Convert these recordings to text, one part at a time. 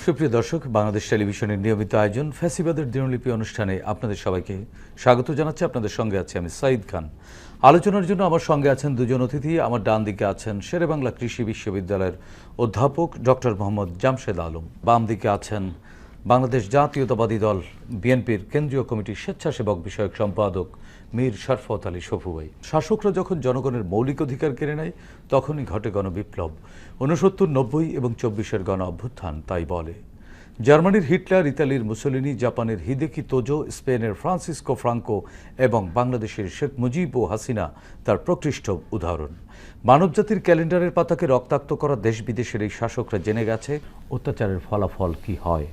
সুপ্রিয় দর্শক, বাংলাদেশ টেলিভিশনের নিয়মিত আয়োজন ফ্যাসিবাদের দিনলিপি অনুষ্ঠানে আপনাদের সবাইকে স্বাগত জানাচ্ছি। আপনাদের সঙ্গে আছি আমি সাইদ খান। আলোচনার জন্য আমার সঙ্গে আছেন দুজন অতিথি। আমার ডান দিকে আছেন শেরেবাংলা কৃষি বিশ্ববিদ্যালয়ের অধ্যাপক ডক্টর মোহাম্মদ জামশেদ আলম, বাম দিকে আছেন বাংলাদেশ জাতীয়তাবাদী দল বিএনপির কেন্দ্রীয় কমিটির স্বেচ্ছাসেবক বিষয়ক সম্পাদক মীর শরফত আলী সফু ভাই। শাসকরা যখন জনগণের মৌলিক অধিকার কেড়ে নেয় তখনই ঘটে গণবিপ্লব। 69, 90 এবং 24-এর গণ অভ্যুত্থান তাই বলে। জার্মানির হিটলার, ইতালির মুসোলিনি, জাপানের হিদেকি তোজো, স্পেনের ফ্রান্সিসকো ফ্রাঙ্কো এবং বাংলাদেশের শেখ মুজিব ও হাসিনা তার প্রকৃষ্ট উদাহরণ। মানবজাতির ক্যালেন্ডারের পাতাকে রক্তাক্ত করা দেশ বিদেশের এই শাসকরা জেনে গেছে অত্যাচারের ফলাফল কি হয়।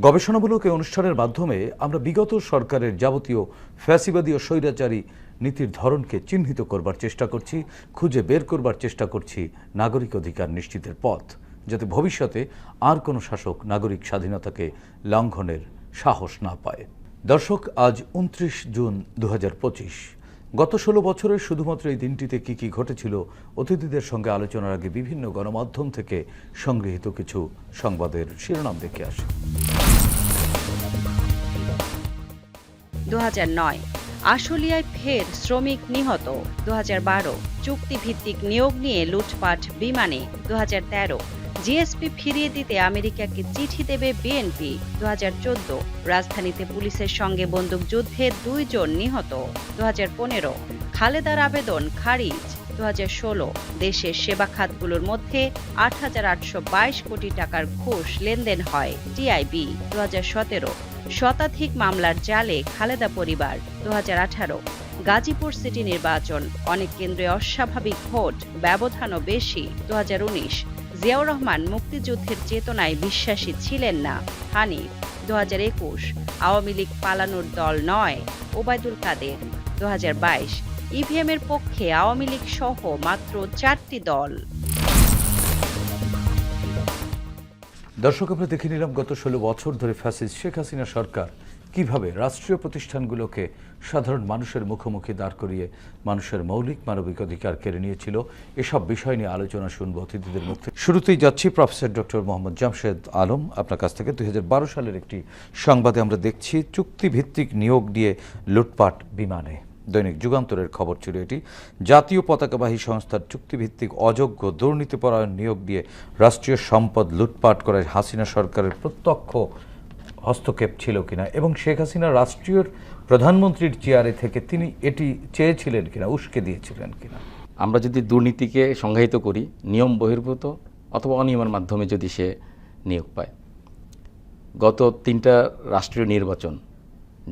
গবেষণামূলক এই অনুষ্ঠানের মাধ্যমে আমরা বিগত সরকারের যাবতীয় ফ্যাসিবাদী ও স্বৈরাচারী নীতির ধরনকে চিহ্নিত করবার চেষ্টা করছি, খুঁজে বের করবার চেষ্টা করছি নাগরিক অধিকার নিশ্চিতের পথ, যাতে ভবিষ্যতে আর কোনো শাসক নাগরিক স্বাধীনতাকে লঙ্ঘনের সাহস না পায়। দর্শক, আজ 29 জুন 2025। গত 16 বছরের শুধুমাত্র এই দিনটিতে কি কি ঘটেছিল, অতিথিদের সঙ্গে আলোচনার আগে বিভিন্ন গণমাধ্যম থেকে সংগৃহীত কিছু সংবাদের শিরোনাম দেখে আসি। 2009 আশুলিয়ায় ফের শ্রমিক নিহত। 2012 চুক্তিভিত্তিক নিয়োগ নিয়ে লুটপাট বিমানে। 2013 জিএসপি ফিরিয়ে দিতে আমেরিকাকে চিঠি দেবে বিএনপি। 2014 রাজধানীতে পুলিশের সঙ্গে বন্দুকযুদ্ধে 2 জন নিহত। 2015 খালেদার আবেদন খারিজ। 2016 দেশের সেবা খাতগুলোর মধ্যে 8,822 কোটি টাকার ঘুষ লেনদেন হয় টিআইবি। 2017 শতাধিক মামলার জালে খালেদা পরিবার। 2018 গাজীপুর সিটি নির্বাচন, অনেক কেন্দ্রে অস্বাভাবিক ভোট, ব্যবধানও বেশি। 2019 জিয়াউর রহমান মুক্তিযুদ্ধের চেতনায় বিশ্বাসী ছিলেন না, হানিফ। 2021 আওয়ামী লীগ পালানোর দল নয়, ওবায়দুল কাদের। 2022 ইভিএমের পক্ষে আওয়ামী লীগ সহ মাত্র 4টি দল। দর্শক, আমরা দেখে নিলাম গত 16 বছর ধরে ফ্যাসিস্ট শেখ হাসিনা সরকার কিভাবে রাষ্ট্রীয় প্রতিষ্ঠানগুলোকে সাধারণ মানুষের মুখোমুখি দাঁড় করিয়ে মানুষের মৌলিক মানবিক অধিকার কেড়ে নিয়েছিল। এসব বিষয় নিয়ে আলোচনা শুনবো অতিথিদের মুখ থেকে। শুরুতেই যাচ্ছি প্রফেসর ডক্টর মোহাম্মদ জামশেদ আলম, আপনার কাছ থেকে। 2012 সালের একটি সংবাদে আমরা দেখছি চুক্তিভিত্তিক নিয়োগ নিয়ে লুটপাট বিমানে। দৈনিক যুগান্তরের খবর ছিল এটি। জাতীয় পতাকাবাহী সংস্থার চুক্তিভিত্তিক অযোগ্য দুর্নীতিপরায়ণ নিয়োগ দিয়ে রাষ্ট্রীয় সম্পদ লুটপাট করায় হাসিনা সরকারের প্রত্যক্ষ হস্তক্ষেপ ছিল কিনা এবং শেখ হাসিনা রাষ্ট্রীয় প্রধানমন্ত্রীর চেয়ারে থেকে তিনি এটি চেয়েছিলেন কিনা, উস্কে দিয়েছিলেন কিনা। আমরা যদি দুর্নীতিকে সংজ্ঞায়িত করি নিয়ম বহির্ভূত অথবা অনিয়মের মাধ্যমে যদি সে নিয়োগ পায়, গত 3টা রাষ্ট্রীয় নির্বাচন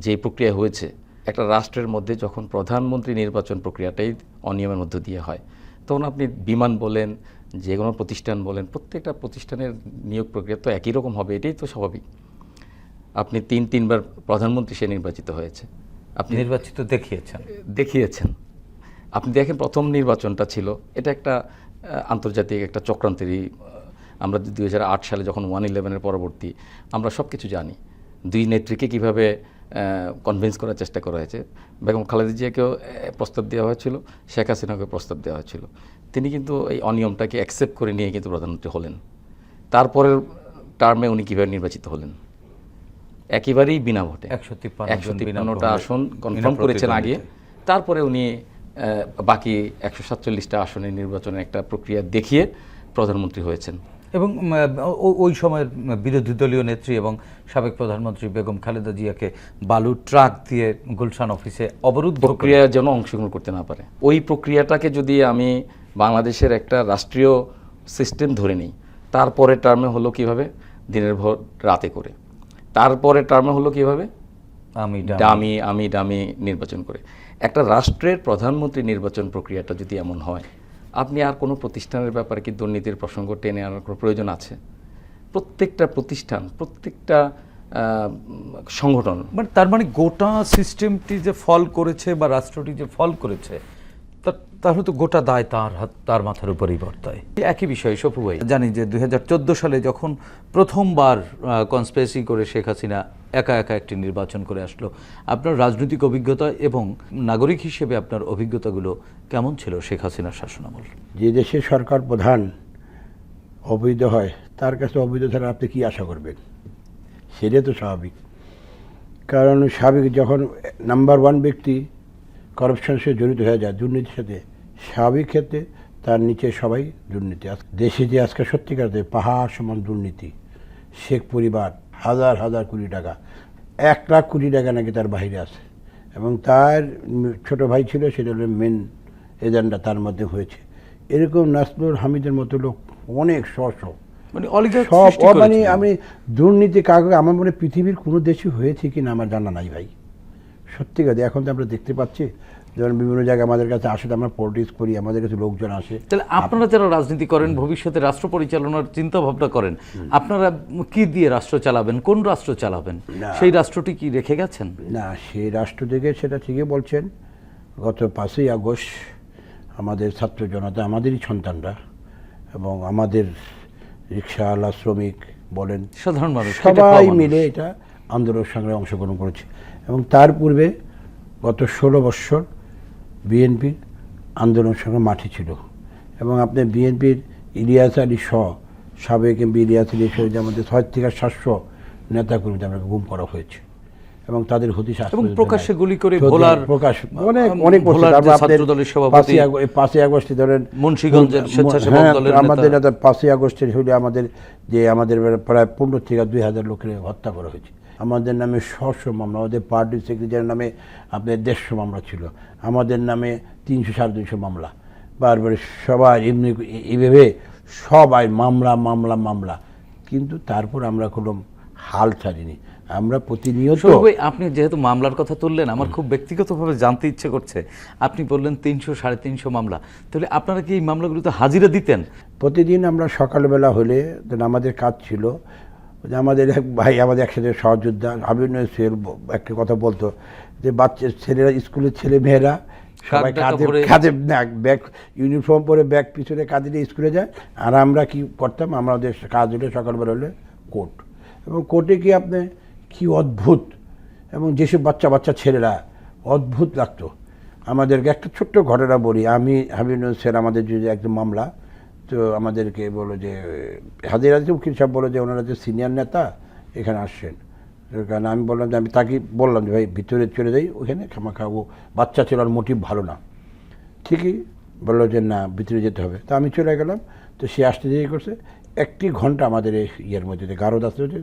যে প্রক্রিয়া হয়েছে, একটা রাষ্ট্রের মধ্যে যখন প্রধানমন্ত্রী নির্বাচন প্রক্রিয়াটাই অনিয়মের মধ্য দিয়ে হয়, তখন আপনি বিমান বলেন, যে কোনো প্রতিষ্ঠান বলেন, প্রত্যেকটা প্রতিষ্ঠানের নিয়োগ প্রক্রিয়া তো একই রকম হবে, এটাই তো স্বাভাবিক। আপনি 3বার প্রধানমন্ত্রী সে নির্বাচিত হয়েছে, আপনি নির্বাচিত দেখিয়েছেন। আপনি দেখেন প্রথম নির্বাচনটা ছিল, এটা একটা আন্তর্জাতিক একটা চক্রান্তেরই। আমরা 2008 সালে যখন 1/11-এর পরবর্তী আমরা সব কিছু জানি, 2 নেত্রীকে কীভাবে কনভিন্স করার চেষ্টা করা হয়েছে। বেগম খালেদা জিয়াকেও প্রস্তাব দেওয়া হয়েছিল, শেখ হাসিনাকে প্রস্তাব দেওয়া হয়েছিল। তিনি কিন্তু এই অনিয়মটাকে অ্যাকসেপ্ট করে নিয়ে কিন্তু প্রধানমন্ত্রী হলেন। তারপরের টার্মে উনি কীভাবে নির্বাচিত হলেন, একেবারেই বিনা ভোটে 153টা আসন কনফার্ম করেছেন আগে। তারপরে উনি বাকি 147টা আসনের নির্বাচনের একটা প্রক্রিয়া দেখিয়ে প্রধানমন্ত্রী হয়েছেন। এবং ওই সময়ের বিরোধী দলীয় নেত্রী এবং সাবেক প্রধানমন্ত্রী বেগম খালেদা জিয়াকে বালু ট্রাক দিয়ে গুলশান অফিসে অবরুদ্ধ প্রক্রিয়া যেন অংশগ্রহণ করতে না পারে। ওই প্রক্রিয়াটাকে যদি আমি বাংলাদেশের একটা রাষ্ট্রীয় সিস্টেম ধরে নিই, তারপরে টার্মে হলো কিভাবে, দিনের ভোট রাতে করে। তারপরে টার্মে হলো কিভাবে, আমি ডামি নির্বাচন করে। একটা রাষ্ট্রের প্রধানমন্ত্রী নির্বাচন প্রক্রিয়াটা যদি এমন হয়, আপনি আর কোনো প্রতিষ্ঠানের ব্যাপারে কি দুর্নীতির প্রসঙ্গ টেনে আনার কোনো প্রয়োজন আছে? প্রত্যেকটা প্রতিষ্ঠান, প্রত্যেকটা সংগঠন, তার মানে গোটা সিস্টেমটি যে ফল করেছে বা রাষ্ট্রটি যে ফল করেছে, তাহলে তো গোটা দায় তার মাথার উপরেই বর্তায়। একই বিষয় সপু ভাই, জানি যে 2014 সালে যখন প্রথমবার কনস্পিরেসি করে শেখ হাসিনা একা একটি নির্বাচন করে আসলো, আপনার রাজনৈতিক অভিজ্ঞতা এবং নাগরিক হিসেবে আপনার অভিজ্ঞতাগুলো কেমন ছিল শেখ হাসিনার শাসনামল? যে দেশের সরকার প্রধান অবৈধ হয় তার কাছে অবৈধ ছাড়া আপনি কী আশা করবেন? সেটাই তো স্বাভাবিক। কারণ স্বাভাবিক যখন নাম্বার 1 ব্যক্তি করাপশনের সাথে জড়িত হয়ে যায়, দুর্নীতির সাথে, স্বাভাবিক ক্ষেত্রে তার নিচে সবাই দুর্নীতি। দেশে যে আজকে সত্যিকার পাহাড় সমান দুর্নীতি, শেখ পরিবার হাজার হাজার কোটি টাকা, 1 লাখ কোটি টাকা নাকি তার বাইরে আছে, এবং তার ছোট ভাই ছিল, সেটা হলো মেন এজেন্ডা তার মধ্যে হয়েছে। এরকম নাসরুল হামিদের মতো লোক অনেক মানে অলিগার্ক সব সৃষ্টি মানে করেছিলেন। আমি দুর্নীতি কাগজ আমার মনে হয় পৃথিবীর কোনো দেশে হয়েছে কিনা আমার জানা নাই ভাই, সত্যি কথা। এখন তো আমরা দেখতে পাচ্ছি, যেমন বিভিন্ন জায়গায় আমাদের কাছে আসে, আমরা পলিটিক্স করি, আমাদের কাছে লোকজন আসে। তাহলে আপনারা যারা রাজনীতি করেন, ভবিষ্যতে রাষ্ট্র পরিচালনার চিন্তা ভাবনা করেন, আপনারা কি দিয়ে রাষ্ট্র চালাবেন, কোন রাষ্ট্র চালাবেন, না। সেই রাষ্ট্রটি কি রেখে গেছেন? না, সেই রাষ্ট্র থেকে সেটা ঠিকই বলছেন। গত 5ই আগস্ট আমাদের ছাত্র জনতা, আমাদেরই সন্তানরা এবং আমাদের রিক্সাওয়ালা, শ্রমিক বলেন, সাধারণ মানুষ, খেটে খাওয়া সবাই মানুষ। মিলে এটা আন্দোলন সংগ্রামে অংশগ্রহণ করেছে। এবং তার পূর্বে গত 16 বৎসর বিএনপির আন্দোলন সংগ্রাম মাঠে ছিল। এবং আপনার বিএনপির ইলিয়াস আলী সহ, সাবেক এমপি ইলিয়াস আলী সহ, যে আমাদের 600 থেকে 700 নেতাকর্মীদের আমরা গুম করা হয়েছে, এবং তাদের হদিশ এবং প্রকাশ্যে গুলি করে ভোলার প্রকাশ অনেক ভোলার যে ছাত্রদলের সভাপতি, 5ই আগস্টে ধরেন মুন্সিগঞ্জের স্বেচ্ছাসেবক হ্যাঁ, দলের আমাদের নেতা। 5ই আগস্টের হলে আমাদের প্রায় 15 থেকে 2000 লোকের হত্যা করা হয়েছে। আমাদের নামে 100 মামলা, আমাদের পার্টি সেক্রেটারির নামে আপনার 150 মামলা ছিল, আমাদের নামে 300 250 মামলা, বারবার সবাই এমনি এইভাবে সবাই মামলা মামলা মামলা। কিন্তু তারপর আমরা কোনো হাল ছাড়িনি, আমরা প্রতিনিয়ত। সৌরভ ভাই, আপনি যেহেতু মামলার কথা তুললেন, আমার খুব ব্যক্তিগতভাবে জানতে ইচ্ছে করছে। আপনি বললেন 300 350 মামলা, তাহলে আপনারা কি এই মামলাগুলোতে হাজিরা দিতেন? প্রতিদিন আমরা সকালবেলা হলে আমাদের কাজ ছিল যে আমাদের এক ভাই, আমাদের একসাথে সহযোদ্ধা আবির সোহেল একটা কথা বলতো যে বাচ্চা ছেলেরা, স্কুলের ছেলে মেয়েরা সবাই কাঁধে ব্যাগ, ইউনিফর্ম পরে ব্যাগ পিছনে কাঁধে নিয়ে স্কুলে যায়। আর আমরা কি করতাম, আমাদের কাজ হলে সকালবেলা হলে কোর্ট, এবং কোর্টে কি আপনি কি অদ্ভুত, এবং যেসব বাচ্চা ছেলেরা, অদ্ভুত লাগতো আমাদেরকে। একটা ছোট্ট ঘটনা বলি, আমি হাবিব স্যার, আমাদের যে একদম মামলা, তো আমাদেরকে বলো যে হাজির আছে উকিল সাহেব, বলো যে ওনারা যে সিনিয়র নেতা এখানে আসছেন। কারণ আমি বললাম যে, আমি তাকে বললাম যে ভাই ভিতরে চলে যাই, ওখানে খামাখা, ও বাচ্চা ছিল, আর মোটিভ ভালো না। ঠিকই বললো যে না, ভিতরে যেতে হবে। তো আমি চলে গেলাম। তো সে আসতে দেরি করছে 1 ঘন্টা আমাদের এই ইয়ের মধ্যে, গারদ আসতে হচ্ছে,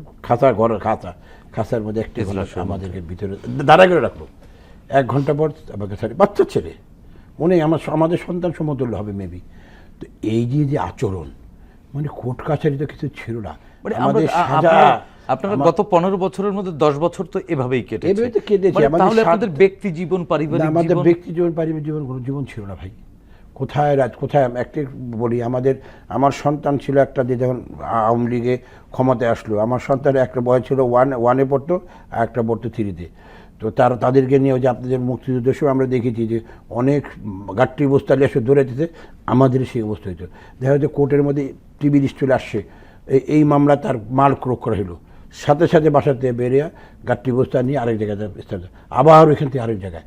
খাঁচার মধ্যে 1 ঘন্টা আমাদেরকে ভিতরে দাঁড়া করে রাখলো। 1 ঘন্টা পর আমাকে ছাড়ে, বাচ্চা ছেলে, মনে আমাদের সন্তান সমতুল্য হবে মেবি। তো এই যে আচরণ, মানে কোর্ট কাছারি তো কিছু ছিল না, মানে আমাদের সাজা। আপনারা গত 15 বছরের মধ্যে 10 বছর তো এভাবেই কেটেছে। এভাবে তো কেটেছে। মানে তাহলে আপনাদের ব্যক্তি জীবন, পারিবারিক জীবন, আমাদের ব্যক্তি জীবন, পারিবারিক জীবন, কোনো জীবন ছিল না ভাই। কোথায় একটা বলি, আমার সন্তান ছিল একটা, যে যখন আওয়ামী লীগে ক্ষমতায় আসলো, আমার সন্তানের একটা বয়স ছিল 1-এ পড়তো, আর একটা পড়তো 3-তে। তো তাদেরকে নিয়ে, যে আপনাদের মুক্তিযুদ্ধের সময় আমরা দেখেছি যে অনেক গাট্টি বস্তা নিয়ে এসে ধরে দিতে, আমাদের সেই অবস্থা হয়েছে। দেখা যাচ্ছে কোর্টের মধ্যে টিভি লিস্ট চলে আসছে, এই মামলা তার মাল ক্রোক করা হলো, সাথে সাথে বাসাতে বেরিয়ে গাট্টি বস্তা নিয়ে আরেক জায়গায় আবার ওইখান থেকে আরেক জায়গায়।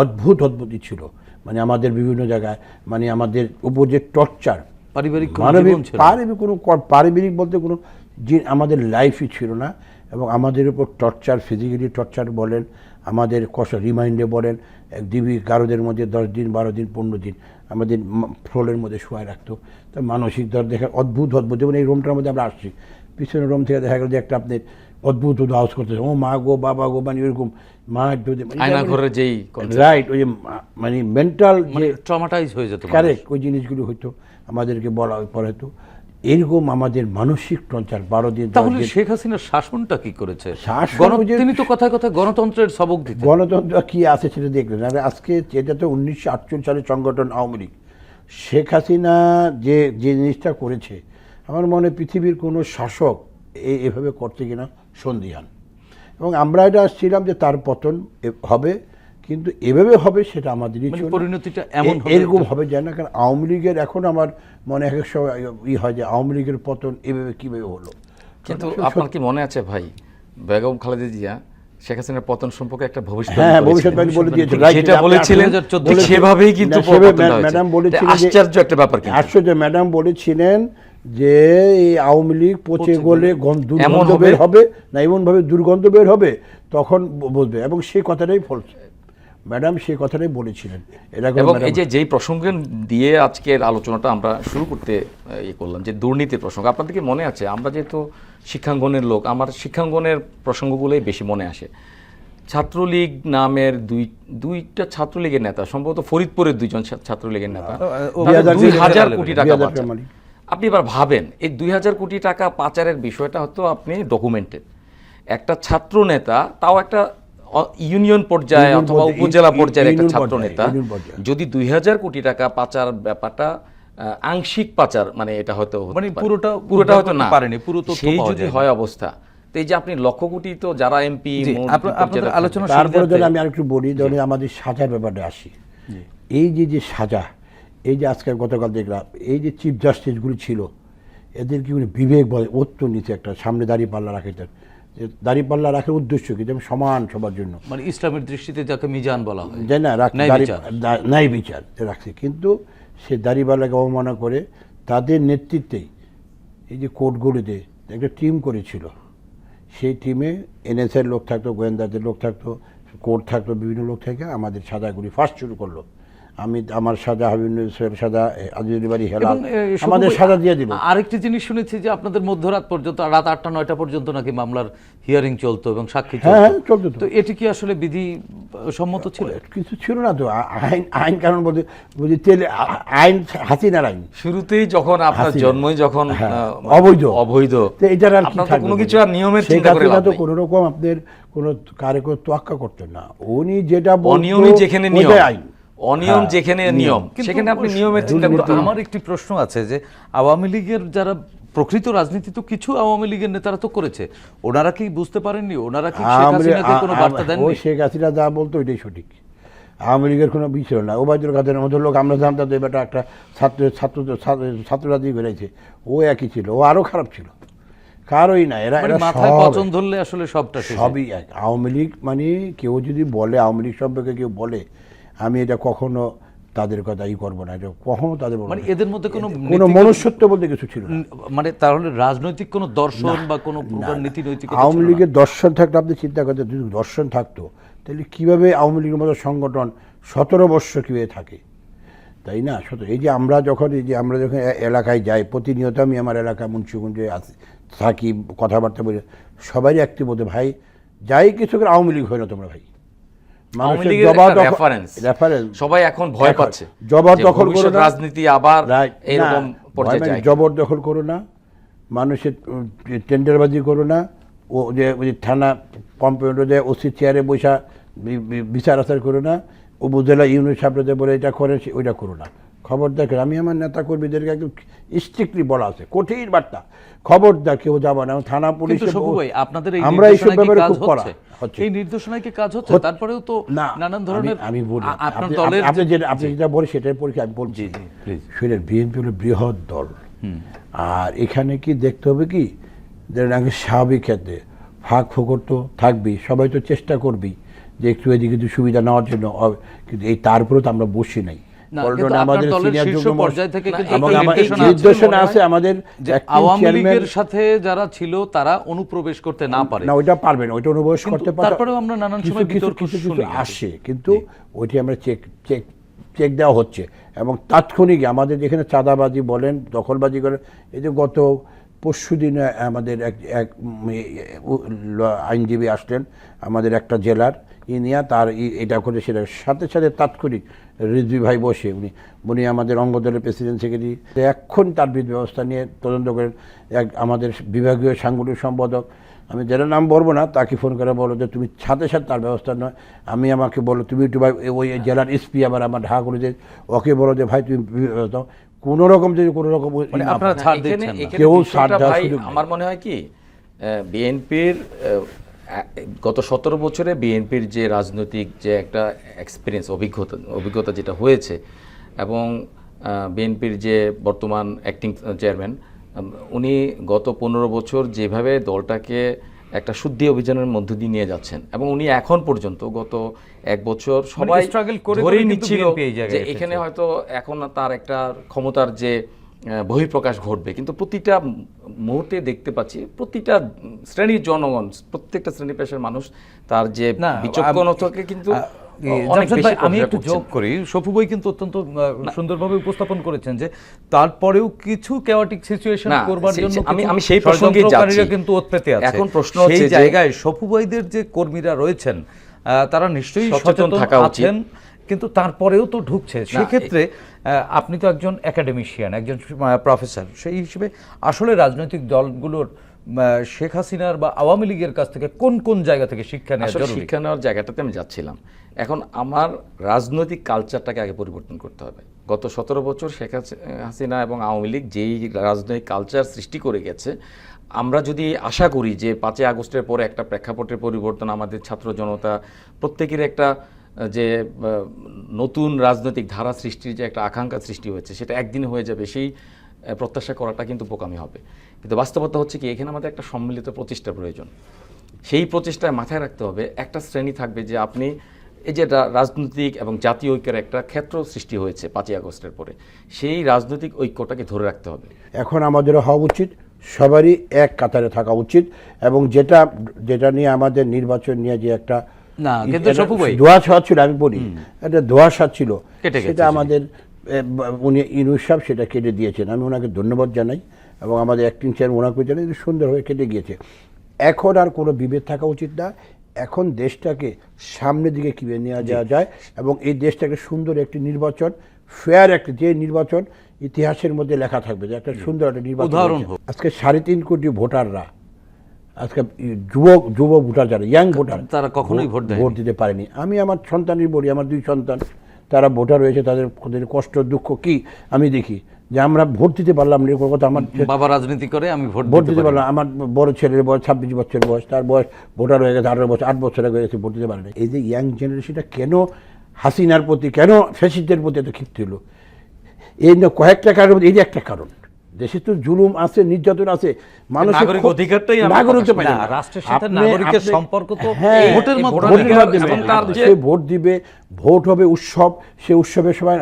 অদ্ভুতই ছিল, মানে আমাদের বিভিন্ন জায়গায়, মানে আমাদের উপর যে টর্চার, পারিবারিক পারিবারিক বলতে কোনো আমাদের লাইফই ছিল না। এবং আমাদের উপর টর্চার, ফিজিক্যালি টর্চার বলেন, আমাদের কষ্ট রিমাইন্ডে বলেন, ডিবি গারদের মধ্যে 10 দিন 12 দিন 15 দিন আমাদের ফ্লোরের মধ্যে শোয়ায় রাখতো। তো মানসিক দর দেখা অদ্ভুত, যেমন এই রুমটার মধ্যে আমরা আসছি, পিছনের রুম থেকে দেখা গেল যে একটা আপনার অদ্ভুত আওয়াজ করতেছে, ও মা গো, বাবা গো, মানে এরকম রাইট, ওই যে মানে মেন্টাল যে ট্রমাটাইজ হয়ে যেত, কারেক্ট, ওই জিনিসগুলো হয়তো আমাদেরকে বলা পরে হতো। এরকম আমাদের মানসিক টর্চার 12 দিন। তাহলে শেখ হাসিনার শাসনটা কি করেছে? তিনি তো কথায় কথায় গণতন্ত্রের সবক দিতেন। গণতন্ত্র কি আছে সেটা দেখলেন। আর আজকে এটা তো 1948 সালের সংগঠন আওয়ামী লীগ। শেখ হাসিনা যে জিনিসটা করেছে, আমার মনে হয় পৃথিবীর কোনো শাসক এভাবে করছে কিনা সন্দিহান। এবং আমরা এটা ছিলাম যে তার পতন হবে, কিন্তু এভাবে হবে সেটা আমাদের পরিণতিটা এমন এরকম হবে যায় না। কারণ আওয়ামী লীগের এখন আমার মনে এক সময় হয় যে আওয়ামী লীগের পতন এভাবে কীভাবে হলো। কিন্তু আপনার কি মনে আছে ভাই, বেগম খালেদা জিয়া শেখ হাসিনার পতন সম্পর্কে একটা ভবিষ্যৎবাণী বলে দিয়েছে, যেটা বলেছিলেন সেভাবেই কিন্তু ম্যাডাম বলেছিলেন, আশ্চর্য একটা ব্যাপার। আশ্চর্য, ম্যাডাম বলেছিলেন যে এই আওয়ামী লীগ পচে গলে দুর্গন্ধ হবে? বের হবে না এমনভাবে দুর্গন্ধ বের হবে, তখন বুঝবে। এবং সেই কথাটাই ফলছে, ম্যাডাম সেই কথাটাই বলেছিলেন। এবং এই যে যেই প্রসঙ্গ দিয়ে আজকের আলোচনাটা আমরা শুরু করতে ইয়ে করলাম, যে দুর্নীতির প্রসঙ্গ, আপনাদেরকে মনে আছে, আমরা যেহেতু শিক্ষাঙ্গনের লোক, আমার শিক্ষাঙ্গনের প্রসঙ্গগুলোই বেশি মনে আসে। ছাত্রলীগ নামের দুইটা ছাত্রলীগের নেতা, সম্ভবত ফরিদপুরের দুইজন ছাত্রলীগের নেতা, 2000 কোটি টাকা পাচার। আপনি এবার ভাবেন, এই 2000 কোটি টাকা পাচারের বিষয়টা হয়তো আপনি ডকুমেন্টেড। একটা ছাত্র নেতা, তাও একটা ইউনিয়ন পর্যায়ে অথবা উপজেলা পর্যায়ের একটা ছাত্র নেতা, যদি 2000 কোটি টাকা পাচার ব্যাপারটা আংশিক পাচার, মানে এটা হয়তো মানে পুরোটা হয়তো না পারেনি, পুরো তথ্য সেই পাওয়া যদি যায়নি। হয় অবস্থা, তো এই যে আপনি লক্ষ কোটি, তো যারা এমপি আপনাদের আলোচনা তারপরে যদি আমি আরেকটু বলি, ধরুন আমাদের সাজার ব্যাপারে আসি। এই যে সাজা, এই যে আজকে গতকাল দেখলাম, এই যে চিফ জাস্টিসগুলি ছিল, এদের কি বিবেক বলে অত্য নিচে একটা সামনে দাঁড়িয়ে পাল্লা রাখেতেন, যে দাঁড়িয়ে পাল্লা রাখার উদ্দেশ্য কি, যেমন সমান সবার জন্য, মানে ইসলামের দৃষ্টিতে যাকে মিজান বলা হয়, যাই না, ন্যায় ন্যায় বিচার রাখছে। কিন্তু সে দাঁড়িপাল্লাকে অবমাননা করে তাদের নেতৃত্বেই এই যে কোর্টগুলিতে একটা টিম করেছিল, সেই টিমে এনএসএর লোক থাকতো, গোয়েন্দাদের লোক থাকতো, কোর্ট থাকতো, বিভিন্ন লোক থেকে আমাদের সাজাগুলি ফার্স্ট শুরু করলো। আমার সাজা, হাবিবুর সাজা, আজিজুল বাড়ি হেলাল, আমাদের সাজা দিয়ে দিল। আরেকটি জিনিস শুনেছি যে আপনাদের মধ্যরাত পর্যন্ত, রাত 8টা-9টা পর্যন্ত নাকি মামলার হিয়ারিং চলতো এবং সাক্ষী চলতো। তো এটি কি আসলে বিধি সম্মত ছিল? কিছু ছিল না তো, আইন কারণ বলতে বুঝি, আইন হাসিনার আইন। শুরুতেই যখন আপনার জন্মই যখন অবৈধ, এটার আর আপনার কোনো কিছু আর নিয়মের চিন্তা করে লাভ নেই। কোনো রকম আপনার কোনো কারে কোনো তোয়াক্কা করতেন না, উনি যেটা অনিয়মই যেখানে নিয়ম, আইন, অনিয়ম যেখানে নিয়ম, সেখানে আপনি নিয়মের চিন্তা করতে। আমার একটি প্রশ্ন আছে যে আওয়ামী লীগের যারা প্রকৃত রাজনীতি, তো কিছু আওয়ামী লীগের নেতারা তো করেছে, ওনারা কি বুঝতে পারেননি? ওনারা কি শেখ হাসিনাকে কোনো বার্তা দেননি? ওই শেখ হাসিনা যা বলতো ওইটাই সঠিক, আওয়ামী লীগের কোনো বিষয় না। ওবায়দুল কাদের মতো লোক আমরা জানতাম, তো এবার একটা ছাত্ররা দিয়ে বেড়েছে, ও একই ছিল, ও আরো খারাপ ছিল, কারোই না। এরা মাথায় পছন্দ ধরলে আসলে সবই এক। আওয়ামী লীগ মানে কেউ যদি বলে, আওয়ামী লীগ সম্পর্কে কেউ বলে, আমি এটা কখনো তাদের কথা করবো না, এটা কখনো তাদের মানে এদের মধ্যে কোনো মনুষ্যত্ব বলতে কিছু ছিল না। মানে তাহলে রাজনৈতিক কোনো দর্শন বা কোনো প্রকার নীতি নৈতিকতা? আওয়ামী লীগের দর্শন থাকতো, আপনি চিন্তা করতে, যদি দর্শন থাকতো তাহলে কিভাবে আওয়ামী লীগের মতো সংগঠন 17 বৎসর কিভাবে থাকে, তাই না? এই যে আমরা যখন এলাকায় যাই, প্রতিনিয়ত আমি আমার এলাকা মুন্সিগঞ্জে থাকি, কথাবার্তা বলি, সবাই একটি বলতে, ভাই যাই কিছু করে আওয়ামী লীগ হয় না তোমরা, ভাই সবাই এখন ভয় পাচ্ছে, জবরদখল করো না, রাজনীতি আবার এরকম পর্যায়ে যায়, জবরদখল করো না, মানুষের টেন্ডারবাজি করো না, ও যে থানা কম্পাউন্ডার যে ওসি চেয়ারে বসা বিচার আচার করো না, উপজেলা ইউনিট সাহেবদের বলে এটা করে ওইটা করো না। খবরদার, আমি আমার নেতা কর্মীদেরকে একদম স্ট্রিক্টলি বলা আছে, কঠিন বার্তা, খবরদার কেউ যাবো না। থানা পুলিশ, আপনাদের আমরা এইসব ব্যাপারে খুব করা হচ্ছে, এই নির্দেশনায় কি কাজ হচ্ছে? তারপরেও তো নানান ধরনের, আমি বলি, আপনি যেটা বলি সেটার পরীক্ষা আমি বলছি। শুনেন, বিএনপি হলো বৃহৎ দল, আর এখানে কি দেখতে হবে কি, স্বাভাবিক ক্ষেত্রে ফাঁক ফোকর তো থাকবেই, সবাই তো চেষ্টা করবেই যে একটু এদিকে কিছু সুবিধা নেওয়ার জন্য, কিন্তু এই তারপরেও তো আমরা বসি নাই। নির্দেশনা আছে আমাদের, আওয়ামী লীগের সাথে যারা ছিল তারা অনুপ্রবেশ করতে না পারে, না ওইটা পারবে না, ওইটা অনুপ্রবেশ করতে পারে। তারপরেও আমরা নানান সময় বিতর্ক শুনি আসে, কিন্তু ওইটি আমরা চেক দেওয়া হচ্ছে, এবং তাৎক্ষণিক আমাদের যেখানে চাঁদাবাজি বলেন, দখলবাজি করেন, এই যে গত পরশুদিন আমাদের এক আইনজীবী আসলেন আমাদের একটা জেলার, ইনিয়া তার এটা করে সেটা সাথে সাথে তাৎক্ষণিক রিজভি ভাই বসে, উনি আমাদের অঙ্গদলের প্রেসিডেন্ট সেক্রেটারি, এখন তার বিরুদ্ধে ব্যবস্থা নিয়ে তদন্ত করেন। আমাদের বিভাগীয় সাংগঠনিক সম্পাদক, আমি যেটা নাম বলবো না, তাকে ফোন করে বলো যে তুমি সাথে সাথে তার ব্যবস্থা নয়, আমাকে বলো তুমি একটু ভাই ওই জেলার এসপি আমার ঢাকা করে যে ওকে বলো যে ভাই তুমি ব্যবস্থা, কোনো রকম যদি কোনো রকম আপনারা ছাড় দিচ্ছেন না, কেউ ছাড় দেওয়া। আমার মনে হয় কি, বিএনপির গত 17 বছরে বিএনপির যে রাজনৈতিক যে একটা এক্সপিরিয়েন্স, অভিজ্ঞতা যেটা হয়েছে, এবং বিএনপির যে বর্তমান অ্যাক্টিং চেয়ারম্যান, উনি গত 15 বছর যেভাবে দলটাকে একটা শুদ্ধি অভিযানের মধ্য দিয়ে নিয়ে যাচ্ছেন, এবং উনি এখন পর্যন্ত গত 1 বছর সবাই ধরেই নিচ্ছিল যে এখানে হয়তো এখন তার একটা ক্ষমতার যে বহিঃপ্রকাশ ঘটবে, কিন্তু প্রতিটা মুহূর্তে দেখতে পাচ্ছি প্রতিটা শ্রেণীর জনগণ, প্রত্যেকটা শ্রেণী পেশার মানুষ তার যে বিচক্ষণতাকে কিন্তু অনেক জামশেদ বেশি ভাই, আমি প্রশংসা একটু করছেন। যোগ করি, সপু ভাই কিন্তু অত্যন্ত সুন্দরভাবে উপস্থাপন করেছেন যে তারপরেও কিছু chaotic সিচুয়েশন না, করবার জন্য আমি সেই প্রসঙ্গেই যাচ্ছি। ষড়যন্ত্রকারীরা কিন্তু ওৎপেতে আছে। এখন প্রশ্ন হচ্ছে সেই যে- জায়গায় সপু ভাইদের যে কর্মীরা রয়েছেন তারা নিশ্চয়ই সচেতন সচেতন থাকা উচিত। আছেন, কিন্তু তারপরেও তো ঢুকছে। সেক্ষেত্রে আপনি তো একজন একাডেমিশিয়ান, একজন প্রফেসর, সেই হিসেবে আসলে রাজনৈতিক দলগুলোর শেখ হাসিনার বা আওয়ামী লীগের কাছ থেকে কোন কোন জায়গা থেকে শিক্ষা নেওয়া আসলে জরুরি? শিক্ষা নেওয়ার জায়গাটাতে আমি যাচ্ছিলাম। এখন আমার রাজনৈতিক কালচারটাকে আগে পরিবর্তন করতে হবে। গত 17 বছর শেখ হাসিনা এবং আওয়ামী লীগ যেই রাজনৈতিক কালচার সৃষ্টি করে গেছে, আমরা যদি আশা করি যে 5ই আগস্টের পরে একটা প্রেক্ষাপটের পরিবর্তন, আমাদের ছাত্র জনতা প্রত্যেকের একটা যে নতুন রাজনৈতিক ধারা সৃষ্টির যে একটা আকাঙ্ক্ষা সৃষ্টি হয়েছে, সেটা একদিনে হয়ে যাবে, সেই প্রত্যাশা করাটা কিন্তু বোকামি হবে। কিন্তু বাস্তবতা হচ্ছে কি, এখানে আমাদের একটা সম্মিলিত প্রচেষ্টা প্রয়োজন। সেই প্রচেষ্টায় মাথায় রাখতে হবে একটা শ্রেণী থাকবে যে আপনি এই যে রাজনৈতিক এবং জাতীয় ঐক্যের একটা ক্ষেত্র সৃষ্টি হয়েছে 5ই আগস্টের পরে, সেই রাজনৈতিক ঐক্যটাকে ধরে রাখতে হবে। এখন আমাদের হওয়া উচিত সবারই এক কাতারে থাকা উচিত, এবং যেটা নিয়ে আমাদের নির্বাচন নিয়ে যে একটা না, কিন্তু সপু ভাই, ধোঁয়াশা ছিল, আমি বলি একটা ধোঁয়াশা ছিল, কেটে গেছে সেটা আমাদের উনি ইউনূস সাহেব সেটা কেটে দিয়েছেন, আমি ওনাকে ধন্যবাদ জানাই, এবং আমাদের অ্যাক্টিং চেয়ারম্যান ওনাকে জানাই, সুন্দরভাবে কেটে গিয়েছে। এখন আর কোনো বিভেদ থাকা উচিত না। এখন দেশটাকে সামনের দিকে কীভাবে নিয়ে যাওয়া যায়, এবং এই দেশটাকে সুন্দর একটি নির্বাচন, ফেয়ার একটা যে নির্বাচন ইতিহাসের মধ্যে লেখা থাকবে, যে একটা সুন্দর একটা নির্বাচন উদাহরণ হয়েছে। হোক। আজকে 3.5 কোটি ভোটাররা, আজকে যুব ভোটার যারা, ইয়াং ভোটার, তারা কখনোই ভোট দেয়নি। ভোট দিতে পারেনি। আমি আমার সন্তানের বলি, আমার 2 সন্তান তারা ভোটার হয়েছে, তাদের কষ্ট দুঃখ কি আমি দেখি, যে আমরা ভোট দিতে পারলাম না, এরকম কথা। আমার বাবা রাজনীতি করে, আমি ভোট ভোট দিতে দিতে পারি পারলাম, আমার বড় ছেলের বয়স 26 বছর বয়স, তার বয়স ভোটার হয়ে গেছে 18 বছর, 8 বছর আগে হয়ে গেছে, ভোট দিতে পারেনি। এই যে ইয়াং জেনারেশনটা কেন হাসিনার প্রতি, কেন ফ্যাসিস্টদের প্রতি এত ক্ষিপ্ত হলো, এই কয়েকটা কারণ, এই যে একটা কারণ, দেশে তো জুলুম আছে, নির্যাতন আছে, মানুষের নাগরিক অধিকারটাই আমরা নাগরিকত্ব প্রকাশ পায় করি না। না। রাষ্ট্রের সাথে আপনি- নাগরিকের আপনি- সম্পর্ক তো হ্যাঁ, ভোটের এই মাধ্যমে। ভোটের মাধ্যমে। এবং তার যে- সে ভোট দিবে, ভোট হবে উৎসব, সে উৎসবের সময়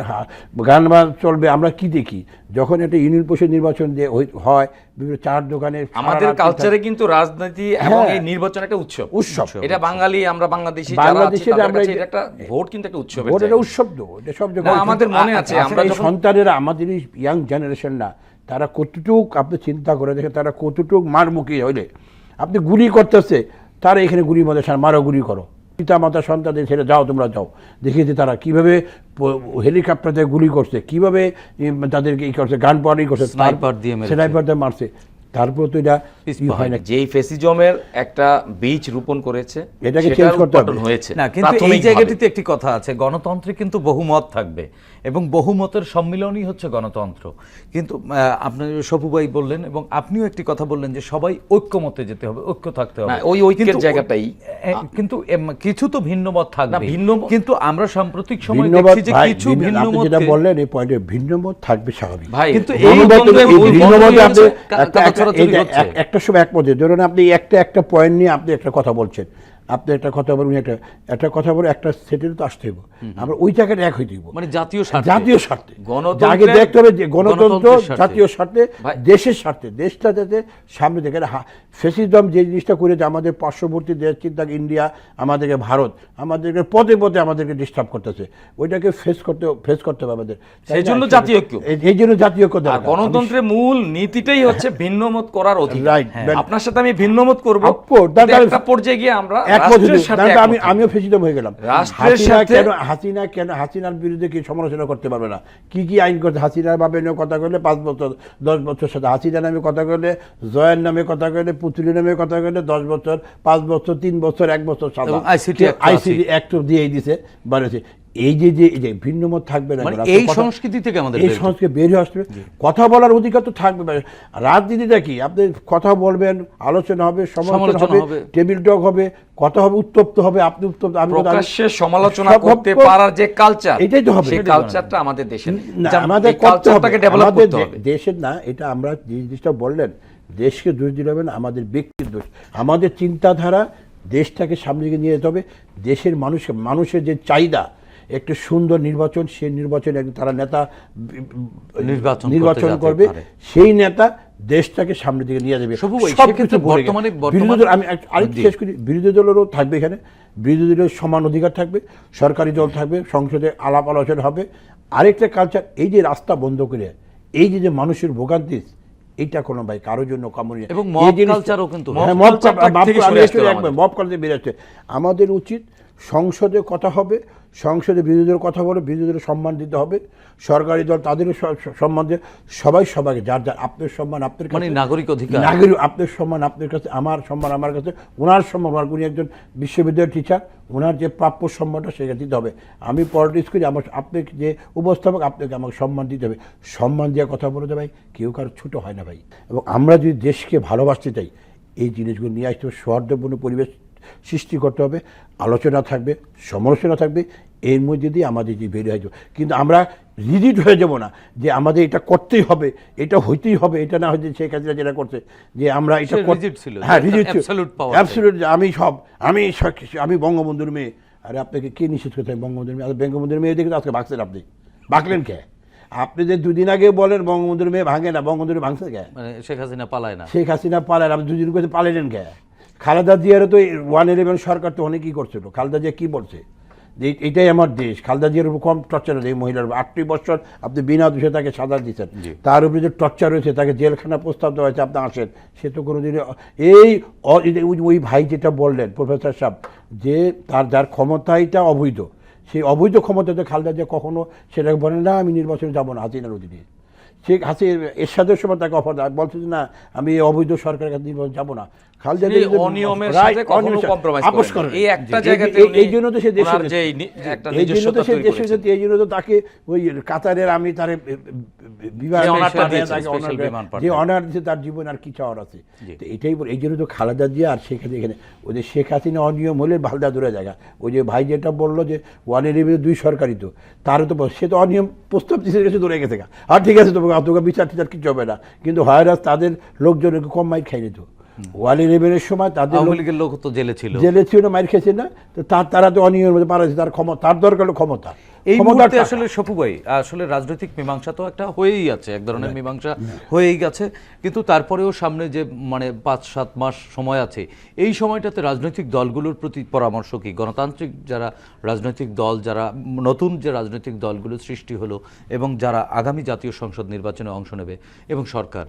গান বাজ চলবে। আমরা কি দেখি, যখন একটা ইউনিয়ন পরিষদ নির্বাচন দিয়ে হয়, বিভিন্ন চার দোকানে আমাদের কালচারে কিন্তু রাজনীতি এবং হ্যাঁ। এই নির্বাচন একটা উৎসব। উৎসব। এটা বাঙালি, আমরা বাংলাদেশি যারা আছি, বাংলাদেশের তাদের আমরা কাছে এটা একটা ভোট কিন্তু একটা উৎসবের ভোট জায়গা। একটা উৎসব, তো এটা সব না, জায়গায় আমাদের মনে আছে, আমরা এই যখন- সন্তানেরা, আমাদের এই ইয়াং জেনারেশন না, তারা কতটুক, আপনি চিন্তা করে দেখেন, তারা কতটুক মারমুখী হইলে আপনি গুলি করতেছে, তারা এখানে গুলির মধ্যে মারো, গুলি করো, পিতা মাতা সন্তানদের ছেড়ে যাও, তোমরা যাও। দেখিয়েছে তারা কিভাবে হেলিকপ্টার দিয়ে গুলি করছে, কিভাবে তাদেরকে ই করছে, গান পাওয়ারি করছে, স্নাইপার দিয়ে মেরেছে। স্নাইপার দিয়ে মারছে। তারপর তো এটা হয় না। যেই ফেসিজমের একটা বীজ রোপণ করেছে, এটাকে সেটার change করতে হবে। উৎপাদন হয়েছে। না, কিন্তু এই প্রাথমিকভাবে। জায়গাটিতে একটি কথা আছে, গণতন্ত্রে কিন্তু বহুমত থাকবে এবং বহুমতের সম্মিলনই হচ্ছে গণতন্ত্র। কিন্তু আপনি সপু ভাই বললেন, এবং আপনিও একটি কথা বললেন যে সবাই ঐক্যমতে যেতে হবে, ঐক্য থাকতে হবে। না, ওই ঐক্যের কিন্তু জায়গাটাই। কিন্তু কিছু তো ভিন্ন মত থাকবে, না, ভিন্ন মত- কিন্তু আমরা সাম্প্রতিক সময় ভিন্নমত, দেখছি যে ভাই, কিছু আপনি ভিন্ন যেটা মত, বললেন এই পয়েন্টে, ভিন্নমত থাকবে স্বাভাবিক। ভাই, কিন্তু এই গণতন্ত্রের দ্বন্দ্বে মূল এই ভিন্নমতই ভিন্নমতে হচ্ছে কাটাছাড়াছাড়ি হচ্ছে। একটা সময় একমতে, ধরুন আপনি একটা পয়েন্ট নিয়ে আপনি একটা কথা বলছেন, আপনি একটা কথা বলুন, একটা কথা বলে একটা সেটেল তো আসতে হবে, আমরা ওই জায়গায় এক হইতে হবে, মানে জাতীয় স্বার্থে। জাতীয় স্বার্থে। গণতন্ত্রের- আগে দেখতে হবে যে গণতন্ত্র গণতন্ত্রের স্বার্থে। জাতীয় স্বার্থে, ভাই- দেশের স্বার্থে, দেশটা যাতে সামনে দেখে। ফ্যাসিজম যে জিনিসটা করেছে, আমাদের পার্শ্ববর্তী দেশ চিন্তা, ইন্ডিয়া, আমাদেরকে ভারত, আমাদেরকে পদে পদে আমাদেরকে ডিস্টার্ব করতেছে, ওইটাকে ফেস করতে হবে আমাদের। তাই সেই না? জন্য জাতীয় ঐক্য। এই জন্য জাতীয় ঐক্য আর দরকার। গণতন্ত্রের মূল নীতিটাই হচ্ছে ভিন্নমত করার অধিকার। Right, right. আপনার সাথে আমি ভিন্নমত করব, Of course, কিন্তু একটা পর্যায়ে গিয়ে আমরা রাষ্ট্রের সাথে একমত হব। আমিও ফেসিজম হয়ে গেলাম। রাষ্ট্রের সাথে- হাসিনার বিরুদ্ধে কি সমালোচনা করতে পারবে না? কি আইন করতে, হাসিনার বাপে নিয়ে কথা করলে 5 বছর 10 বছর সাথে, হাসিনা নামে কথা করলে, জয়ের নামে কথা করলে, পুতুলি নামে কথা করলে 10 বছর, 5 বছর, 3 বছর, 1 বছর সাজা। এবং ICT Act তো আইসিটি অ্যাক্ট দিয়েই দিছে, বাড়েছে। এই যে ভিন্নমত থাকবে না, মানে রাষ্ট্র এই কথা- সংস্কৃতি থেকে আমাদের এই বের হতে সংস্কৃতি বের হয়ে আসবে, কথা বলার অধিকার তো থাকবে। রাজনীতিটা কি, আপনি কথা বলবেন, আলোচনা হবে, সমালোচনা হবে, টেবিল টক হবে, কথা হবে, উত্তপ্ত হবে, আপনি উত্তপ্ত, আমি প্রকাশ্যে সমালোচনা সব করতে হবে। পারার যে কালচার, এটাই তো হবে। সেই কালচারটা আমাদের দেশে নেই। না, যেমন আমাদের এই করতে হবে, কালচারটাকে ডেভেলপ আমাদের করতে হবে। দেশের না, এটা আমরা যে জিনিসটা বললেন, দেশকে দোষ দিলে হবে না, আমাদের ব্যক্তির দোষ, আমাদের চিন্তাধারা দেশটাকে সামনে দিকে নিয়ে যেতে হবে। দেশের মানুষের যে চাহিদা, একটি সুন্দর নির্বাচন, সেই নির্বাচনে তারা নেতা নির্বাচন করতে করবে, যাতে পারে। সেই নেতা দেশটাকে সামনের দিকে নিয়ে যাবে। সবু ভাই, সবকিছু সেক্ষেত্রে ভরে গেছে। বিরোধী দল, আমি আরেকটু শেষ করি, বিরোধী দলেরও থাকবে এখানে, বিরোধী দলের সমান অধিকার থাকবে, সরকারি দল থাকবে, সংসদে আলাপ আলোচনা হবে। আরেকটা কালচার, এই যে রাস্তা বন্ধ করে এই যে মানুষের ভোগান্তি, এইটা কোনো ভাই কারোর জন্য কামড় এবং mob culture-ও কিন্তু মব কালচার বেরোচ্ছে। আমাদের উচিত সংসদে কথা হবে, সংসদে বিরোধীদের কথা বলে বিরোধীদের সম্মান দিতে হবে, সরকারি দল তাদেরও সম্মান দিয়ে, সবাই সবাইকে যার যার, আপনার সম্মান আপনার মানে কাছে, নাগরিক অধিকার, নাগরিক আপনার সম্মান আপনার কাছে, আমার সম্মান আমার কাছে, ওনার সম্মান ওনার, উনি একজন বিশ্ববিদ্যালয়ের টিচার, ওনার যে প্রাপ্য সম্মানটা সেটা দিতে হবে। আমি পলিটিক্স করি, আমার আপনাকে যে উপস্থাপক আপনাকে আমাকে সম্মান দিতে হবে, সম্মান দিয়ে কথা বলতে ভাই কেউ কারো ছোটো হয় না ভাই। এবং আমরা যদি দেশকে ভালোবাসতে চাই, এই জিনিসগুলো নিয়ে আসতে হবে, সৌহার্দ্যপূর্ণ পরিবেশ সৃষ্টি করতে হবে, আলোচনা থাকবে, সমালোচনা থাকবে, এর মধ্যে দিয়ে আমাদের যে বেরিয়ে হয়ে যাবে। কিন্তু আমরা রিজিড হয়ে যাব না যে আমাদের এটা করতেই হবে, এটা হইতেই হবে, এটা না হয়তো শেখ হাসিনা যেটা করছে যে আমরা এটা রিজিড ছিল, হ্যাঁ রিজিড ছিল, absolute power, অ্যাবসলিউট, আমি বঙ্গবন্ধুর মেয়ে। আরে আপনাকে কে নিষেধ করতে হবে বঙ্গবন্ধুর মেয়ে? বঙ্গবন্ধুর মেয়ে দেখে তো আজকে ভাগছেন, আপনি ভাগলেন কে? আপনি যে দুদিন আগে বলেন বঙ্গবন্ধুর মেয়ে ভাঙে না, বঙ্গবন্ধুর ভাঙছে কে? মানে শেখ হাসিনা পালায় না, শেখ হাসিনা পালায়, আপনি দুদিন করে পালাইলেন কে? খালেদা জিয়ারও তো 111 সরকার তো অনেকই করছিল। খালেদা জিয়া কি বলছে যে এটাই আমার দেশ? খালেদা জিয়ার উপর কম টর্চার হয়েছে এই মহিলার, 8 বছর আপনি বিনা দোষে তাকে সাজা দিচ্ছেন, তার উপরে যে টর্চার হয়েছে, তাকে জেলখানা প্রস্তাব দেওয়া হয়েছে, আপনি আসেন, সে তো কোনোদিন ওই ভাই যেটা বললেন প্রফেসর সাহেব, যে তার যার ক্ষমতাটা অবৈধ, সেই অবৈধ ক্ষমতাতে খালেদা জিয়া কখনো সেটাকে বলেন না আমি নির্বাচনে যাবো না হাসিনার অধীনে। শেখ হাসিনা এরশাদের সময় তাকে অফার দেয়, বলছে যে না আমি এই অবৈধ সরকারের কাছে নির্বাচন যাবো না। অনিয়মের সাথে কখনো কম্প্রোমাইজ করেন না। এই একটা জায়গাতে এই জন্য তো সে দেশে, একটা নিজস্বতা তৈরি করেছেন। এই জন্য তো তাকে ওই কাতারের আমি তার বিমান যে অনার দিচ্ছে, তার জীবন আর কি চাওয়ার আছে। তো এটাই বলে, এই জন্য তো খালেদা জিয়া আর শেখ হাসিনা এখানে, ওই যে শেখ হাসিনা অনিয়ম হলে ভালদা দূরে জায়গা, ওই যে ভাই যেটা বললো যে 111 2 সরকারই তো, তারও তো সে তো অনিয়ম প্রস্তাব দিচ্ছে, গেছে দূরে গেছে, আর ঠিক আছে তোমাকে বিচার টিচার কিছু হবে না, কিন্তু হয়রাজ তাদের লোকজন কম মাইর খাইনি তো। 111 সময় তাদের লোক তো জেলে ছিল, মাইর খেয়েছে না, তো তারা তো অনিয়মের মধ্যে পারা, তার ক্ষমতা, তার দরকার হলো ক্ষমতা। এই মুহূর্তে আসলে সপু ভাই, আসলে রাজনৈতিক মীমাংসা তো একটা হয়েই আছে, এক ধরনের মীমাংসা হয়েই গেছে, কিন্তু তারপরেও সামনে যে মানে 5-7 মাস সময় আছে, এই সময়টাতে রাজনৈতিক দলগুলোর প্রতি পরামর্শ কি? গণতান্ত্রিক যারা রাজনৈতিক দল, যারা নতুন যে রাজনৈতিক দলগুলো সৃষ্টি হলো এবং যারা আগামী জাতীয় সংসদ নির্বাচনে অংশ নেবে, এবং সরকার,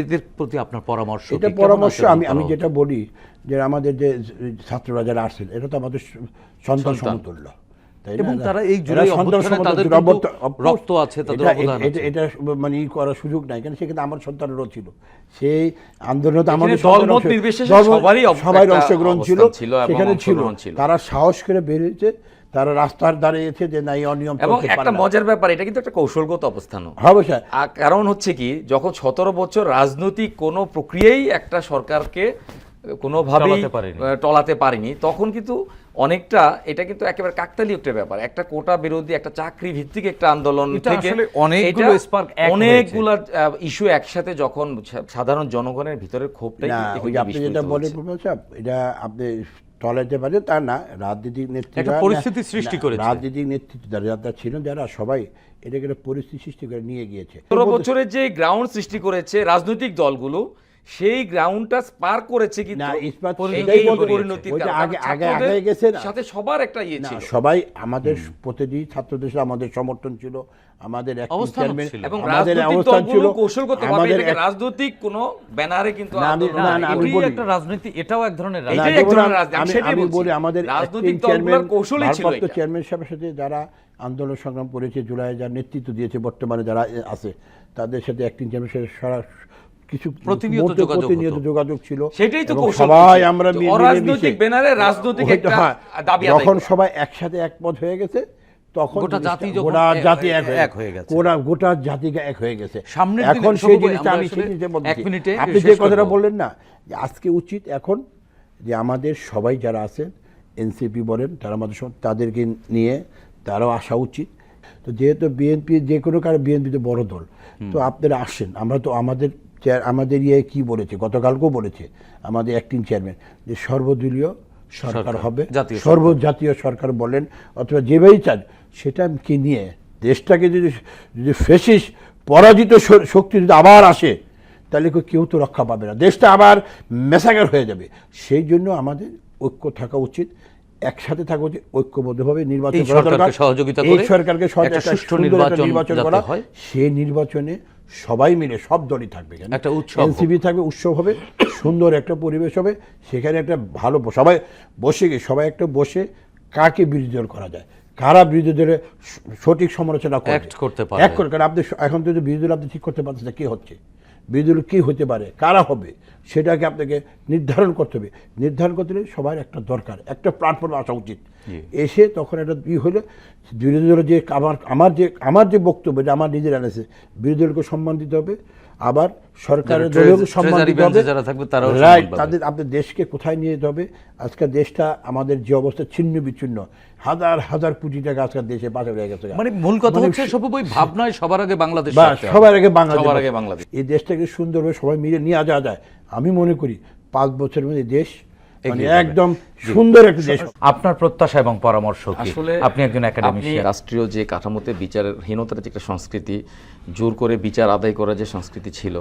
এদের প্রতি আপনার পরামর্শ? এটা পরামর্শ আমি যেটা বলি যে আমাদের যে ছাত্ররা যারা আসছেন, এটা তো আমাদের সন্তান সমতুল্য, এবং তারা এই জুলাই অভ্যুত্থানে তাদের রক্ত আছে, তাদের অবদান আছে, এটা মানে করার সুযোগ নাই, কারণ সেক্ষেত্রে আমার সন্তানেরও ছিল, সেই আন্দোলনে তো আমাদের দলমত নির্বিশেষে সবাই অংশগ্রহণ ছিল, সেখানে ছিল, তারা সাহস করে বেরিয়েছে, তারা রাস্তার দাঁড়িয়েছে যে না এই অনিয়ম। এবং একটা মজার ব্যাপার, এটা কিন্তু একটা কৌশলগত অবস্থান, অবশ্যই। কারণ হচ্ছে কি, যখন 17 বছর রাজনৈতিক কোনো প্রক্রিয়াই একটা সরকারকে কোনোভাবেই টলাতে পারেনি, তখন কিন্তু অনেকটা এটা কিন্তু একেবারে কাকতালীয় একটা ব্যাপার, একটা কোটা বিরোধী, একটা চাকরি ভিত্তিক একটা আন্দোলন থেকে অনেকগুলো ইস্যু একসাথে, যখন সাধারণ জনগণের ভিতরের ক্ষোভটাই, আপনি যেটা বলেন এটা আপনি টলাইতে পারে তা না, রাজনৈতিক নেতৃত্ব পরিস্থিতি সৃষ্টি করেছে, রাজনৈতিক নেতৃত্ব যারা ছিলেন, যারা সবাই এটাকে একটা পরিস্থিতি সৃষ্টি করে নিয়ে গিয়েছে। 17 বছরের যে গ্রাউন্ড সৃষ্টি করেছে রাজনৈতিক দলগুলো, সেই গ্রাউন্ডটা পার করেছে, কিন্তু সাথে সবার একটা ইয়ে ছিল, সবাই আমাদের প্রতিটি ছাত্রদের আমাদের সমর্থন ছিল, আমাদের এবং রাজনৈতিক দলগুলো কৌশলগতভাবে এটাকে রাজনৈতিক কোনো ব্যানারে কিন্তু একটা রাজনীতি, এটাও এক ধরনের আমি বলি আমাদের রাজনৈতিক দলগুলোর কৌশলই ছিল। চেয়ারম্যান সাহেবের সাথে যারা আন্দোলন সংগ্রাম করেছে, জুলাই যারা নেতৃত্ব দিয়েছে, বর্তমানে যারা আছে, তাদের সাথে অ্যাক্টিং চেয়ারম্যান কিছু প্রতিনিয়ত যোগাযোগ ছিল, সেটাই তো সবাই আমরা রাজনৈতিক ব্যানারে রাজনৈতিক একটা দাবি আদায়, যখন সবাই একসাথে একমত হয়ে গেছে, তখন গোটা জাতি এক হয়ে গেছে, গোটা জাতিকে এক হয়ে গেছে। এখন সেই জিনিসটা আমি আপনি যে কথাটা বললেন না, যে আজকে উচিত এখন যে আমাদের সবাই যারা আছেন, এনসিপি বলেন, তারা আমাদের তাদেরকে নিয়ে তারাও আসা উচিত। তো যেহেতু বিএনপি যে কোনো কারণে বিএনপি তো বড় দল, তো আপনারা আসেন, আমরা তো আমাদের ইয়ে কি বলেছে, গতকালকেও বলেছে আমাদের অ্যাক্টিং চেয়ারম্যান, যে সর্বদলীয় সরকার হবে, সর্বজাতীয় সরকার বলেন, অথবা যেভাবেই চান সেটা কি নিয়ে দেশটাকে যদি ফেসিস পরাজিত শক্তি যদি আবার আসে, তাহলে কেউ তো রক্ষা পাবে না, দেশটা আবার মেসাগার হয়ে যাবে। সেই জন্য আমাদের ঐক্য থাকা উচিত, একসাথে থাকা উচিত, ঐক্যবদ্ধভাবে নির্বাচন করা দরকার। সহযোগিতা এই করে সরকারকে একটা সুষ্ঠু নির্বাচন করা, যাতে হয়। সেই নির্বাচনে সবাই মিলে সব দলই থাকবে, একটা উৎসব এনসিপি থাকবে, উৎসব হবে, সুন্দর একটা পরিবেশ হবে, সেখানে একটা ভালো সবাই বসে কাকে বিরোধী দল করা যায়, কারা বিরোধী দলের সঠিক সমালোচনা করতে পারে। কারণ আপনি এখন তো বিরোধী দল আপনি ঠিক করতে পারছেন না, কি হচ্ছে বিরোধী দল কী হতে পারে, কারা হবে, সেটাকে আপনাকে নির্ধারণ করতে হবে। নির্ধারণ করতে হলে সবার একটা দরকার, একটা প্ল্যাটফর্মে আসা উচিত। এসে তখন একটা হলে বিরোধী দলের যে আমার যে বক্তব্য, এটা আমার নিজের অ্যানালিসিস, বিরোধী দলকে সম্মান দিতে হবে, আবার সরকারের দলেও সম্মান দিতে হবে, রাইট। তাদের আপনার দেশকে কোথায় নিয়ে যেতে হবে। আজকে দেশটা আমাদের যে অবস্থা ছিন্ন বিচ্ছিন্ন, হাজার হাজার কোটি টাকা আজকের দেশে বাঁচা হয়ে গেছে। মানে মূল কথা হচ্ছে সবই ভাবনায় সবার আগে বাংলাদেশ, সবার আগে বাংলাদেশ। এই দেশটাকে সুন্দরভাবে সবাই মিলে নিয়ে যাওয়া যায়। আমি মনে করি 5 বছরের মধ্যে দেশ মানে একদম সুন্দর একটা দেশ। আপনার প্রত্যাশা এবং পরামর্শ কি? আসলে আপনি একজন একাডেমিশিয়ান। রাষ্ট্রীয় যে কাঠামোতে বিচারহীনতার যে একটা সংস্কৃতি, জোর করে বিচার আদায় করার যে সংস্কৃতি ছিল,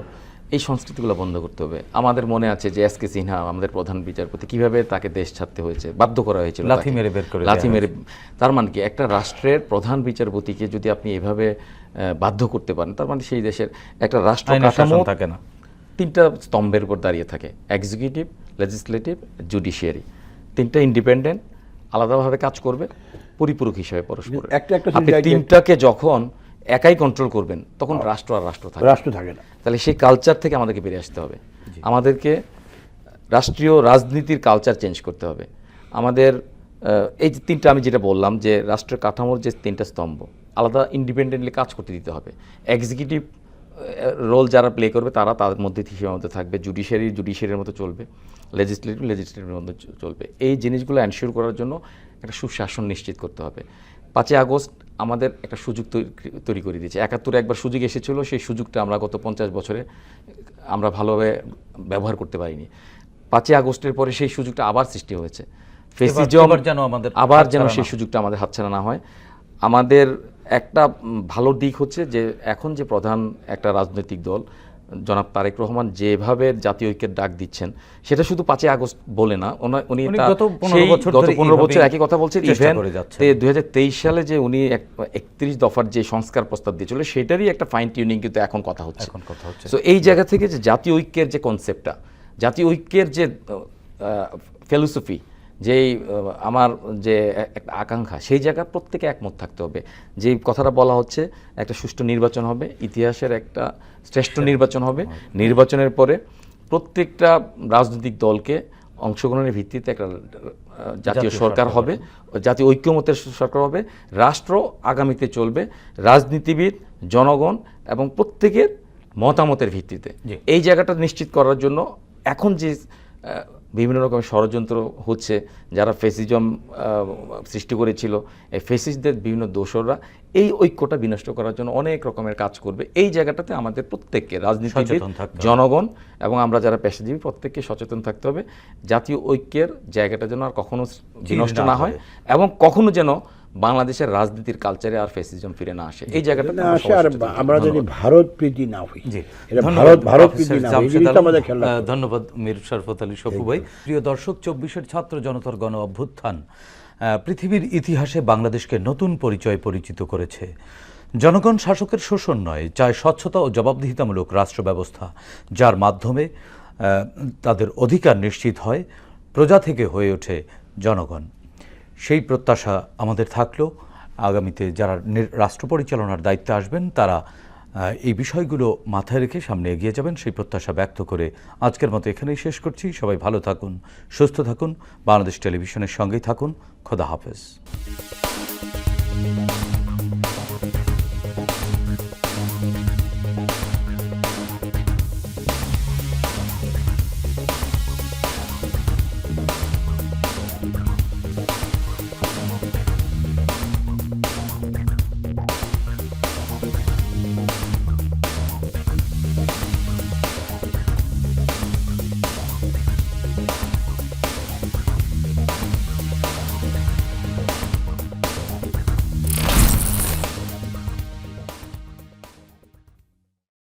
এই সংস্কৃতিগুলো বন্ধ করতে হবে। আমাদের মনে আছে যে এস কে সিনহা আমাদের প্রধান বিচারপতি, কিভাবে তাকে দেশ ছাড়তে হয়েছে, বাধ্য করা হয়েছিল, লাথি মেরে বের করে। তার মানে কি, একটা রাষ্ট্রের প্রধান বিচারপতিকে যদি আপনি এভাবে বাধ্য করতে পারেন, তার মানে সেই দেশের একটা রাষ্ট্র কাঠামো থাকে না, 3টা স্তম্ভের উপর দাঁড়িয়ে থাকে, এক্সিকিউটিভ, লেজিসলেটিভ, জুডিশিয়ারি। 3টা ইন্ডিপেন্ডেন্ট, আলাদাভাবে কাজ করবে, পরিপূরক হিসেবে পরস্পর। আপনি 3টাকে যখন একাই কন্ট্রোল করবেন, তখন রাষ্ট্র থাকে না। তাহলে সেই কালচার থেকে আমাদেরকে বেরিয়ে আসতে হবে। আমাদেরকে রাষ্ট্রীয় রাজনীতির কালচার চেঞ্জ করতে হবে। আমাদের এই যে 3টা, আমি যেটা বললাম যে রাষ্ট্রের কাঠামোর যে 3টা স্তম্ভ, আলাদা ইন্ডিপেন্ডেন্টলি কাজ করতে দিতে হবে। এক্সিকিউটিভ রোল যারা প্লে করবে তারা তাদের মধ্যে সীমাবদ্ধ থাকবে, জুডিশিয়ারির মতো চলবে, লেজিসলেটিভের মতো চলবে। এই জিনিসগুলো এনশিওর করার জন্য একটা সুশাসন নিশ্চিত করতে হবে। 5ই আগস্ট আমাদের একটা সুযোগ তৈরি করে দিয়েছে। 71-এ একবার সুযোগ এসেছিল, সেই সুযোগটা আমরা গত 50 বছরে আমরা ভালোভাবে ব্যবহার করতে পারিনি। 5ই আগস্টের পরে সেই সুযোগটা আবার সৃষ্টি হয়েছে। ফেসিজম আবার যেন সেই সুযোগটা আমাদের হাতছাড়া না হয়। আমাদের একটা ভালো দিক হচ্ছে যে এখন যে প্রধান একটা রাজনৈতিক দল জনাব তারেক রহমান যেভাবে জাতীয় ঐক্যের ডাক দিচ্ছেন, সেটা শুধু 5ই আগস্ট বলে না, উনি গত 15 বছর একই কথা বলছেন। ইভেন 2023 সালে যে উনি 31 দফার যে সংস্কার প্রস্তাব দিয়েছিল, সেটারই একটা ফাইন টিউনিং কিন্তু এখন কথা হচ্ছে। তো এই জায়গা থেকে যে জাতীয় ঐক্যের যে কনসেপ্টটা, জাতীয় ঐক্যের যে ফিলোসফি, যেই আমার যে একটা আকাঙ্ক্ষা, সেই জায়গা প্রত্যেকে একমত থাকতে হবে। যেই কথাটা বলা হচ্ছে, একটা সুষ্ঠু নির্বাচন হবে, ইতিহাসের একটা শ্রেষ্ঠ নির্বাচন হবে। নির্বাচনের পরে প্রত্যেকটা রাজনৈতিক দলকে অংশগ্রহণের ভিত্তিতে একটা জাতীয় সরকার হবে, জাতীয় ঐক্যমতের সরকার হবে। রাষ্ট্র আগামীতে চলবে রাজনীতিবিদ, জনগণ এবং প্রত্যেকের মতামতের ভিত্তিতে। এই জায়গাটা নিশ্চিত করার জন্য এখন যে বিভিন্ন রকমের ষড়যন্ত্র হচ্ছে, যারা ফেসিজম সৃষ্টি করেছিল, এই ফেসিস্টদের বিভিন্ন দোসররা এই ঐক্যটা বিনষ্ট করার জন্য অনেক রকমের কাজ করবে। এই জায়গাটাতে আমাদের প্রত্যেককে, রাজনীতিবিদ, জনগণ এবং আমরা যারা পেশাজীবী, প্রত্যেককে সচেতন থাকতে হবে। জাতীয় ঐক্যের জায়গাটা যেন আর কখনো বিনষ্ট না হয় এবং কখনো যেন বাংলাদেশের রাজনীতির কালচারে আর ফেসিজম ফিরে না আসে। এই জায়গাটা আমরা যদি ভারত প্রীতি না হই, ধন্যবাদ মীর শরফত আলী শফু ভাই। প্রিয় দর্শক, 24-এর ছাত্র জনতার গণ অভ্যুত্থান পৃথিবীর ইতিহাসে বাংলাদেশকে নতুন পরিচিত করেছে। জনগণ শাসকের শোষণ নয়, চায় স্বচ্ছতা ও জবাবদিহিতামূলক রাষ্ট্র ব্যবস্থা, যার মাধ্যমে তাদের অধিকার নিশ্চিত হয়, প্রজা থেকে হয়ে ওঠে জনগণ। সেই প্রত্যাশা আমাদের থাকলো। আগামীতে যারা রাষ্ট্র পরিচালনার দায়িত্বে আসবেন, তারা এই বিষয়গুলো মাথায় রেখে সামনে এগিয়ে যাবেন, সেই প্রত্যাশা ব্যক্ত করে আজকের মতো এখানেই শেষ করছি। সবাই ভালো থাকুন, সুস্থ থাকুন, বাংলাদেশ টেলিভিশনের সঙ্গেই থাকুন। খোদা হাফেজ।